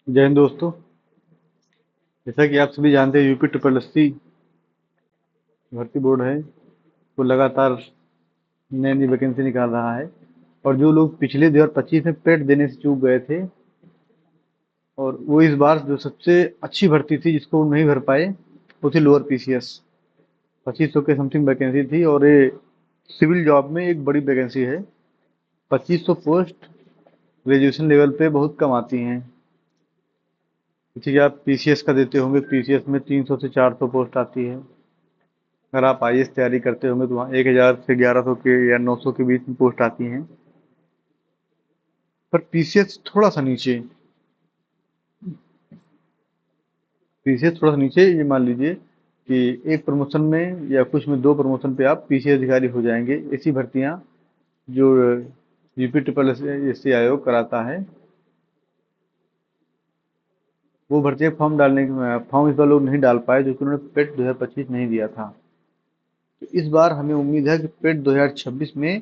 जय हिंद दोस्तों। जैसा कि आप सभी जानते हैं, यूपी ट्रिपल एससी भर्ती बोर्ड है वो लगातार नई नई वैकेंसी निकाल रहा है। और जो लोग पिछले 2025 में पेट देने से चूक गए थे, और वो इस बार जो सबसे अच्छी भर्ती थी जिसको वो नहीं भर पाए, वो थी लोअर पीसीएस। 2500 के समथिंग वैकेंसी थी, और ये सिविल जॉब में एक बड़ी वैकेंसी है। 2500 पोस्ट ग्रेजुएशन लेवल पे बहुत कम आती हैं। जैसे कि आप पीसीएस का देते होंगे, पीसीएस में 300 से 400 पोस्ट आती है। अगर आप आईएएस तैयारी करते होंगे तो वहाँ 1000 से 1100 के या 900 के बीच में पोस्ट आती हैं। पर पीसीएस थोड़ा सा नीचे, ये मान लीजिए कि एक प्रमोशन में या कुछ में 2 प्रमोशन पे आप पीसीएस अधिकारी हो जाएंगे। ऐसी भर्तियां जो यूपी ट्रिपल एस सी आयोग कराता है, वो भर्तियां फॉर्म इस बार लोग नहीं डाल पाए, जो कि उन्होंने पेट 2025 नहीं दिया था। तो इस बार हमें उम्मीद है कि पेट 2026 में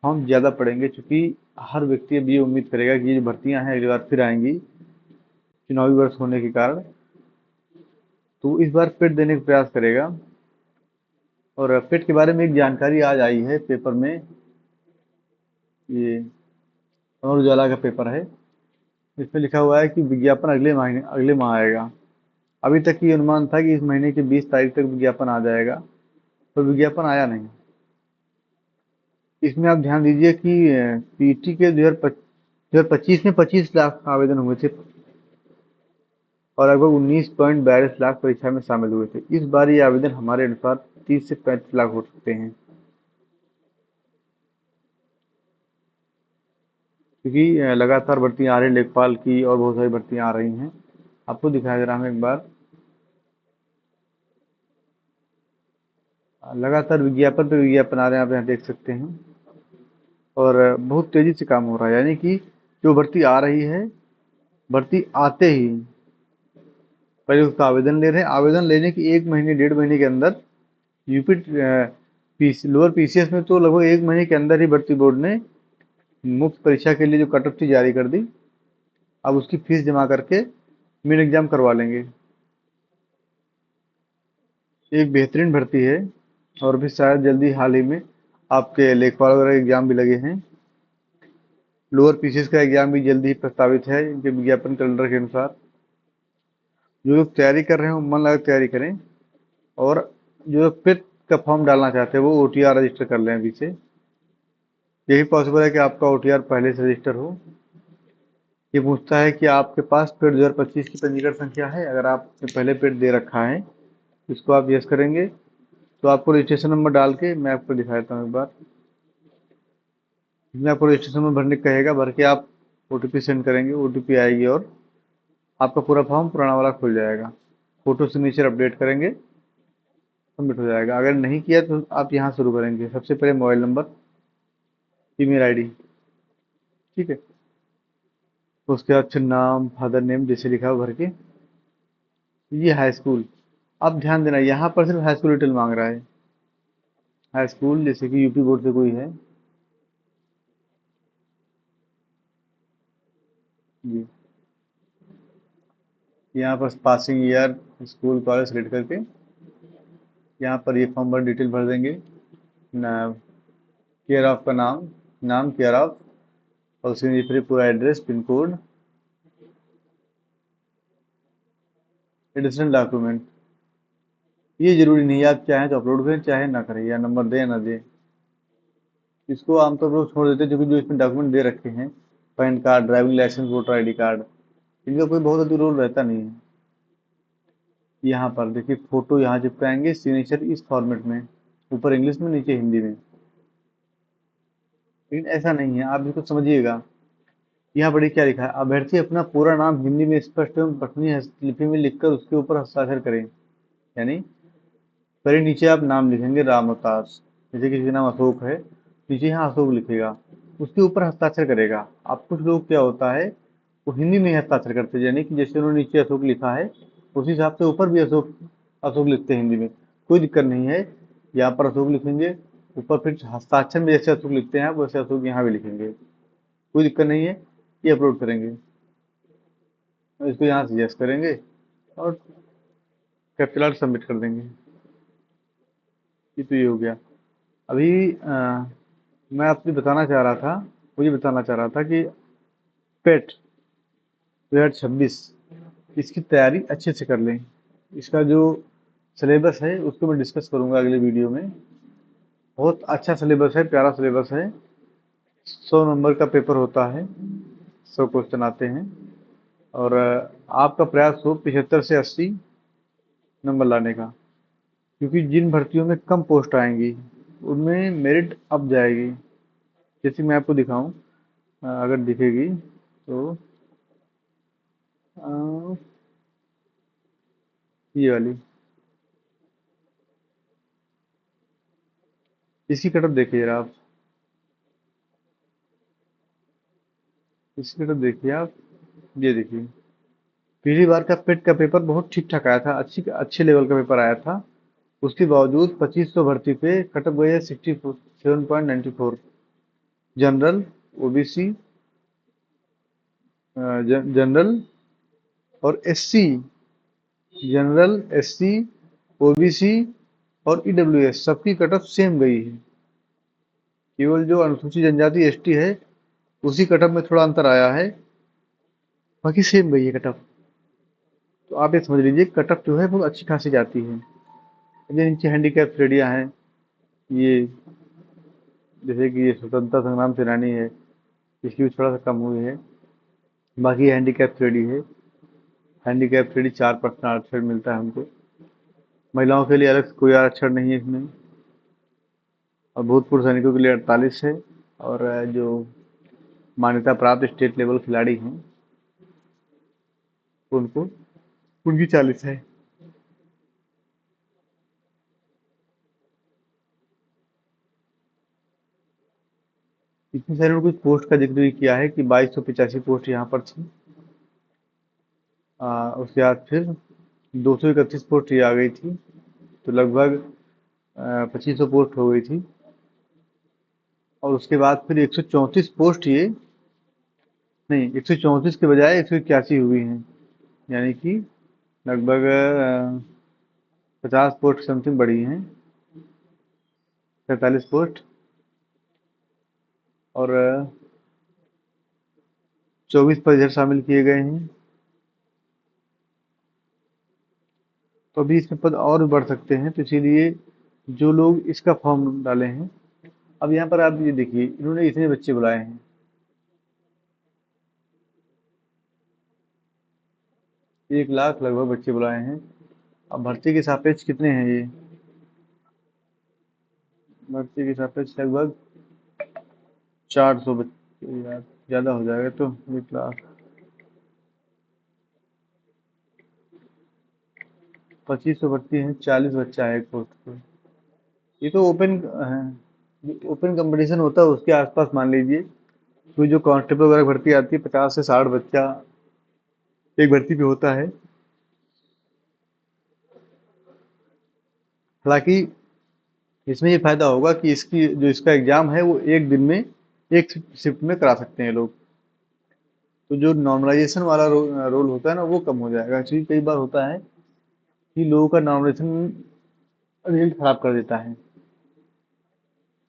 फॉर्म ज़्यादा पड़ेंगे, क्योंकि हर व्यक्ति अब ये उम्मीद करेगा कि ये जो भर्तियां हैं अगली बार फिर आएंगी, चुनावी वर्ष होने के कारण। तो इस बार पेट देने का प्रयास करेगा। और पेट के बारे में एक जानकारी आज आई है पेपर में। ये अमर उजाला का पेपर है। इसमें लिखा हुआ है कि विज्ञापन अगले माह आएगा। अभी तक ये अनुमान था कि इस महीने की 20 तारीख तक विज्ञापन आ जाएगा, पर विज्ञापन आया नहीं। इसमें आप ध्यान दीजिए कि पीटी के 2025 में 25 लाख आवेदन हुए थे, और लगभग 19.42 लाख परीक्षा में शामिल हुए थे। इस बार ये आवेदन हमारे अनुसार 30 से 35 लाख हो सकते हैं, क्योंकि लगातार भर्तियां आ रही हैं, लेखपाल की और बहुत सारी भर्तियां आ रही हैं। आपको दिखाई दे रहा हूँ एक बार। लगातार विज्ञापन पे विज्ञापन आ रहे हैं, आप यहाँ देख सकते हैं। और बहुत तेजी से काम हो रहा है, यानी कि जो भर्ती आ रही है, भर्ती आते ही पहले उसका आवेदन ले रहे हैं। आवेदन लेने की 1 महीने 1.5 महीने के अंदर यूपी लोअर पीसीएस में तो लगभग 1 महीने के अंदर ही भर्ती बोर्ड ने मुफ्त परीक्षा के लिए जो कट ऑफ थी जारी कर दी। अब उसकी फीस जमा करके मेन एग्जाम करवा लेंगे। एक बेहतरीन भर्ती है। और भी शायद जल्दी हाल ही में आपके लेखपाल वगैरह एग्जाम भी लगे हैं। लोअर पीसीएस का एग्जाम भी जल्दी ही प्रस्तावित है इनके विज्ञापन कैलेंडर के अनुसार। जो लोग तैयारी कर रहे हैं वो मन लगा तैयारी करें। और जो लोग पेट का फॉर्म डालना चाहते हैं वो ओटीआर रजिस्टर कर लें अभी से। यही पॉसिबल है कि आपका ओटीआर पहले से रजिस्टर हो। ये पूछता है कि आपके पास पेड 2025 की पंजीकरण संख्या है। अगर आपने पहले पेड दे रखा है, इसको आप यस करेंगे, तो आपको रजिस्ट्रेशन नंबर डाल के मैं आपको दिखा देता हूँ एक बार। इसमें आपको रजिस्ट्रेशन नंबर भरने को कहेगा, भर के आप ओटीपी सेंड करेंगे, ओटीपी आएगी और आपका पूरा फॉर्म पुराना वाला खुल जाएगा। फोटो सिग्नेचर अपडेट करेंगे, सबमिट हो जाएगा। अगर नहीं किया तो आप यहाँ शुरू करेंगे। सबसे पहले मोबाइल नंबर, ईमेल आईडी, ठीक है। उसके बाद फिर नाम, फादर नेम जैसे लिखा हो भर के। ये हाई स्कूल। अब ध्यान देना, यहाँ पर सिर्फ हाई स्कूल डिटेल मांग रहा है। हाई स्कूल जैसे कि यूपी बोर्ड से कोई है जी। यहाँ पर passing year, school college select करके यहाँ पर ये फॉर्म भर डिटेल भर देंगे। केयर ऑफ का नाम केयर ऑफ, और उसके नीचे फिर पूरा address, pin code, additional document. ये जरूरी नहीं है, आप चाहें तो अपलोड करें, चाहे ना करें, या नंबर दें या ना दें। इसको आमतौर पर छोड़ देते हैं, क्योंकि जो इसमें डॉक्यूमेंट दे रखे हैं, PAN card, driving licence, voter ID card, इनका कोई बहुत अधिक रोल रहता नहीं है। यहाँ पर देखिए, फोटो यहाँ चिपकाएंगे, सिग्नेचर इस फॉर्मेट में, ऊपर इंग्लिश में नीचे हिंदी में। लेकिन ऐसा नहीं है, आप इसको समझिएगा। यहाँ पर क्या लिखा है, अभ्यर्थी अपना पूरा नाम हिंदी में स्पष्ट एवं पठनीय लिपि में लिखकर उसके ऊपर हस्ताक्षर करें। यानी पहले नीचे आप नाम लिखेंगे राम अवतार, जैसे किसी का नाम अशोक है, नीचे यहाँ अशोक लिखेगा, उसके ऊपर हस्ताक्षर करेगा। अब कुछ लोग क्या होता है, वो हिंदी में ही हस्ताक्षर करते हैं, यानी कि जैसे उन्होंने नीचे अशोक लिखा है उसी हिसाब से ऊपर भी अशोक अशोक लिखते हैं हिंदी में। कोई दिक्कत नहीं है। यहाँ पर अशोक लिखेंगे, ऊपर फिर हस्ताक्षर में जैसे अशोक लिखते हैं आप, वैसे अशोक यहाँ भी लिखेंगे, कोई दिक्कत नहीं है। ये अपलोड करेंगे। और इसको यहाँ से यस करेंगे और कैपिटल आर सबमिट कर देंगे। ये तो ये हो गया। अभी मैं आपसे बताना चाह रहा था, मुझे बताना चाह रहा था कि पेट 2026 इसकी तैयारी अच्छे से कर लें। इसका जो सिलेबस है उसको मैं डिस्कस करूंगा अगले वीडियो में। बहुत अच्छा सिलेबस है, प्यारा सिलेबस है। 100 नंबर का पेपर होता है, 100 क्वेश्चन आते हैं। और आपका प्रयास हो 75 से 80 नंबर लाने का, क्योंकि जिन भर्तियों में कम पोस्ट आएंगी उनमें मेरिट अप जाएगी। जैसे मैं आपको दिखाऊं, अगर दिखेगी तो अ, ये वाली, इसकी कटअप देखिए जरा आप, इसकी कटअप देखिए आप, ये देखिए। पिछली बार का पेट का पेपर बहुत ठीक ठाक आया था, अच्छी अच्छे लेवल का पेपर आया था। उसके बावजूद 2500 भर्ती पे कटअप गई है 67.94। जनरल, ओबीसी, जनरल और एससी, जनरल, एससी, ओबीसी और ईडब्ल्यूएस सबकी कटअप सेम गई है। केवल जो अनुसूचित जनजाति एसटी है उसी कटअप में थोड़ा अंतर आया है, बाकी सेम गई है कटअप। तो आप ये समझ लीजिए कटअप जो है बहुत अच्छी खासी जाती है। ये नीचे हैंडीकैप श्रेणियां हैं, ये जैसे कि ये स्वतंत्रता संग्राम सेनानी है, इसकी भी थोड़ा सा कम हुई है। बाकी हैंडीकैप श्रेणी है, हैंडीकैप श्रेणी 4% आरक्षण मिलता है हमको। महिलाओं के लिए अलग से कोई आरक्षण नहीं है इसमें। और भूतपूर्व सैनिकों के लिए 48 है। और जो मान्यता प्राप्त स्टेट लेवल खिलाड़ी हैं उनको, उनकी 40 है। इतनी सारी कुछ पोस्ट का जिक्र भी किया है कि 2285 पोस्ट यहाँ पर थी। उसके बाद फिर 231 पोस्ट ये आ गई थी, तो लगभग 2500 पोस्ट हो गई थी। और उसके बाद फिर 134 पोस्ट ये, नहीं, 134 के बजाय 181 हुई हैं, यानी कि लगभग 50 पोस्ट समथिंग बढ़ी हैं, 43 पोस्ट। और 24 पद इधर शामिल किए गए हैं। तो अभी इसमें पद और भी बढ़ सकते हैं, तो इसीलिए जो लोग इसका फॉर्म डाले हैं, अब यहाँ पर आप ये देखिए इन्होंने इतने बच्चे बुलाए हैं, 1 लाख लगभग बच्चे बुलाए हैं। अब भर्ती के सापेक्ष कितने हैं ये, भर्ती के सापेक्ष लगभग 400 बच्चे, यार ज्यादा हो जाएगा। तो 1 लाख 2500 भर्ती है, 40 बच्चा है एक पोस्ट पे। ये तो ओपन है, जो ओपन कंपटीशन होता है उसके आसपास मान लीजिए। कोई जो कांस्टेबल वगैरह भर्ती आती है 50 से 60 बच्चा एक भर्ती पे होता है। हालांकि इसमें ये फायदा होगा कि इसकी जो इसका एग्जाम है वो एक दिन में एक शिफ्ट में करा सकते हैं लोग। तो जो नॉर्मलाइजेशन वाला रोल होता है ना वो कम हो जाएगा, क्योंकि कई बार होता है कि लोगों का नॉर्मलाइजेशन रिजल्ट खराब कर देता है।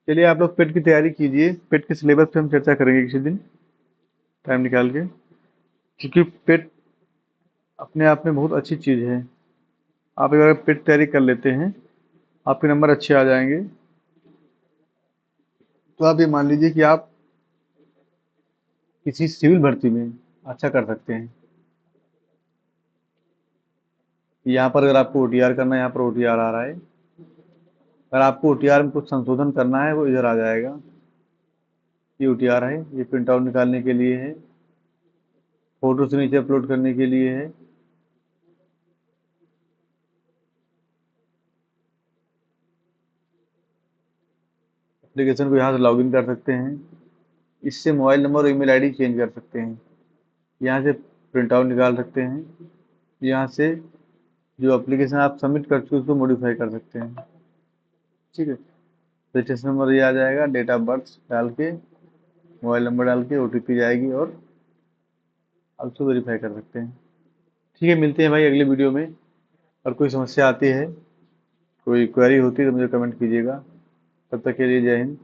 चलिए आप लोग पेट की तैयारी कीजिए, पेट के सिलेबस पे हम चर्चा करेंगे किसी दिन टाइम निकाल के, क्योंकि पेट अपने आप में बहुत अच्छी चीज़ है। आप अगर पेट तैयारी कर लेते हैं, आपके नंबर अच्छे आ जाएंगे, तो आप ये मान लीजिए कि आप किसी सिविल भर्ती में अच्छा कर सकते हैं। यहाँ पर अगर आपको ओटीआर करना है, यहाँ पर ओटीआर आ रहा है। अगर आपको ओटीआर में कुछ संशोधन करना है वो इधर आ जाएगा। ये ओटीआर है, ये प्रिंट आउट निकालने के लिए है, फोटो से नीचे अपलोड करने के लिए है। एप्लीकेशन को यहाँ से लॉगिन कर सकते हैं। इससे मोबाइल नंबर और ईमेल आईडी चेंज कर सकते हैं। यहाँ से प्रिंट आउट निकाल सकते हैं। यहाँ से जो एप्लीकेशन आप सबमिट कर चुके हैं उसको मॉडिफाई कर सकते हैं। ठीक है, रजिस्ट्रेशन नंबर ये आ जाएगा, डेट ऑफ बर्थ डाल के, मोबाइल नंबर डाल के ओटीपी जाएगी और आप उसको वेरीफाई कर सकते हैं। ठीक है, मिलते हैं भाई अगले वीडियो में। और कोई समस्या आती है, कोई क्वेरी होती है तो मुझे कमेंट कीजिएगा। तब तक के लिए जय हिंद।